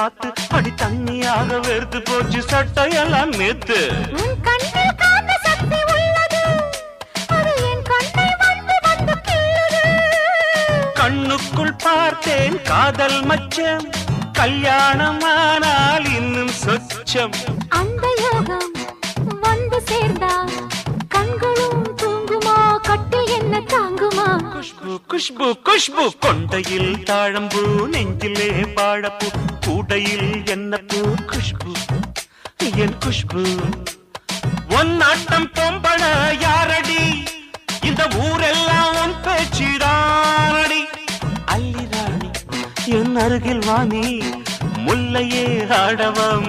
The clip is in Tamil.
பார்த்து அடி தண்ணியாக வெறுத்து போச்சு சட்டையெல்லாம் நேத்து. உன் கண்ணில் காந்த சக்தி உள்ளது, அது என் கண்ணை வந்து வந்து கிள்ளுது. கண்ணுக்குள் பார்த்தேன் காதல் மச்சம், கல்யாணமானால் இன்னும் சொச்சம். அந்த யோகம் வந்து சேர்ந்தா கண்களும் தூங்குமா, கட்டில் என்ன தாங்குமா? குஷ்பு குஷ்பு குஷ்பு, கொண்டையில் தாழம்பூ நெஞ்சிலே பாழப்பூ, கூடையில் என்ன பூ குஷ்பு என் குஷ்பு. ஒன் நாட்டம் பொம்பள யாரடி, இந்த ஊரெல்லாம் உன் பேச்சிடானடி. அல்லி ராணி என் அருகில் வாணி, முல்லையே ஆடவம்.